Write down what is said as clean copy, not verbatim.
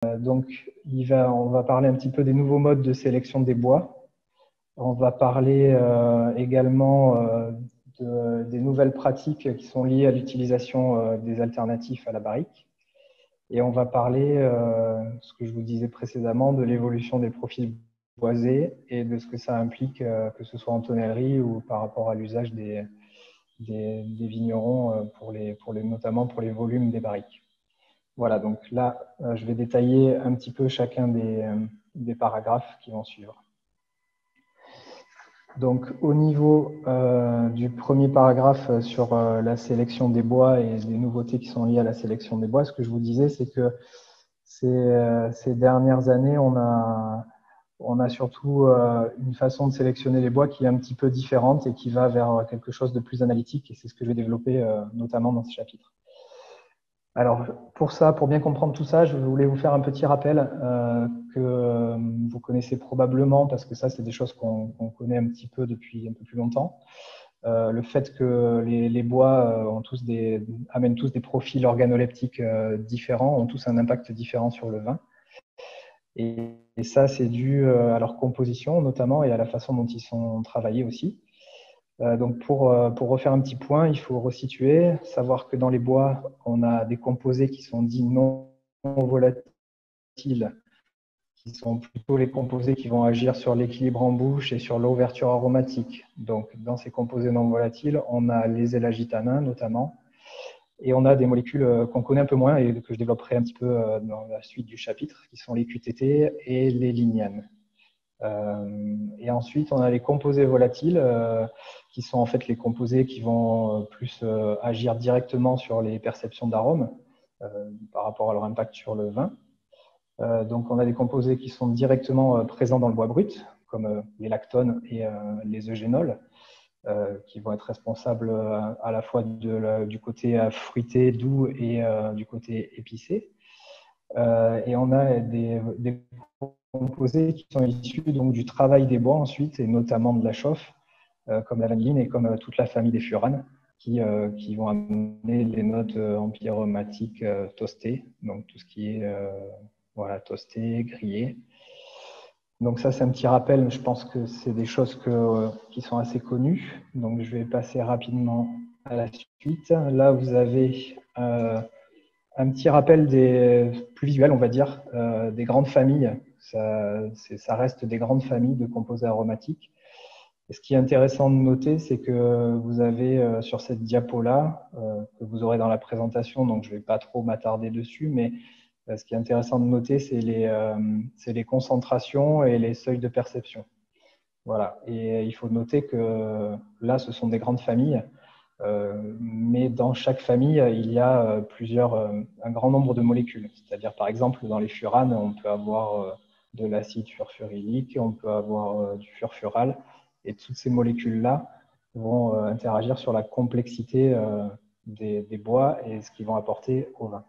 Donc, on va parler un petit peu des nouveaux modes de sélection des bois. On va parler également des nouvelles pratiques qui sont liées à l'utilisation des alternatifs à la barrique. Et on va parler, ce que je vous disais précédemment, de l'évolution des profils boisés et de ce que ça implique, que ce soit en tonnellerie ou par rapport à l'usage des vignerons, notamment pour les volumes des barriques. Voilà, donc là, je vais détailler un petit peu chacun des paragraphes qui vont suivre. Donc, au niveau du premier paragraphe sur la sélection des bois et des nouveautés qui sont liées à la sélection des bois, ce que je vous disais, c'est que ces dernières années, on a surtout une façon de sélectionner les bois qui est un petit peu différente et qui va vers quelque chose de plus analytique. Et c'est ce que je vais développer notamment dans ce chapitre. Alors, pour bien comprendre tout ça, je voulais vous faire un petit rappel que vous connaissez probablement, parce que ça, c'est des choses qu'on connaît un petit peu depuis un peu plus longtemps. Le fait que les bois amènent tous des profils organoleptiques différents, ont tous un impact différent sur le vin. Et ça, c'est dû à leur composition notamment et à la façon dont ils sont travaillés aussi. Donc pour refaire un petit point, il faut resituer, savoir que dans les bois, on a des composés qui sont dits non volatiles, qui sont plutôt les composés qui vont agir sur l'équilibre en bouche et sur l'ouverture aromatique. Donc dans ces composés non volatiles, on a les élagitanins notamment, et on a des molécules qu'on connaît un peu moins et que je développerai un petit peu dans la suite du chapitre, qui sont les QTT et les lignanes. Et ensuite, on a les composés volatiles, qui sont en fait les composés qui vont plus agir directement sur les perceptions d'arômes par rapport à leur impact sur le vin. Donc, on a des composés qui sont directement présents dans le bois brut, comme les lactones et les eugénols, qui vont être responsables à la fois du côté fruité, doux et du côté épicé. Et on a des composés qui sont issus donc, du travail des bois ensuite, et notamment de la chauffe, comme la vanilline et comme toute la famille des furanes, qui vont amener les notes empyromatiques toastées, donc tout ce qui est voilà, toasté, grillé. Donc ça, c'est un petit rappel, je pense que c'est des choses qui sont assez connues. Donc je vais passer rapidement à la suite. Là, vous avez un petit rappel plus visuel, on va dire, des grandes familles. Ça reste des grandes familles de composés aromatiques. Et ce qui est intéressant de noter, c'est que vous avez sur cette diapo-là, que vous aurez dans la présentation, donc je ne vais pas trop m'attarder dessus, mais ce qui est intéressant de noter, c'est les concentrations et les seuils de perception. Voilà. Et il faut noter que là, ce sont des grandes familles. Mais dans chaque famille, il y a un grand nombre de molécules. C'est-à-dire, par exemple, dans les furanes, on peut avoir de l'acide furfurilique, on peut avoir du furfural, et toutes ces molécules-là vont interagir sur la complexité des bois et ce qu'ils vont apporter au vin.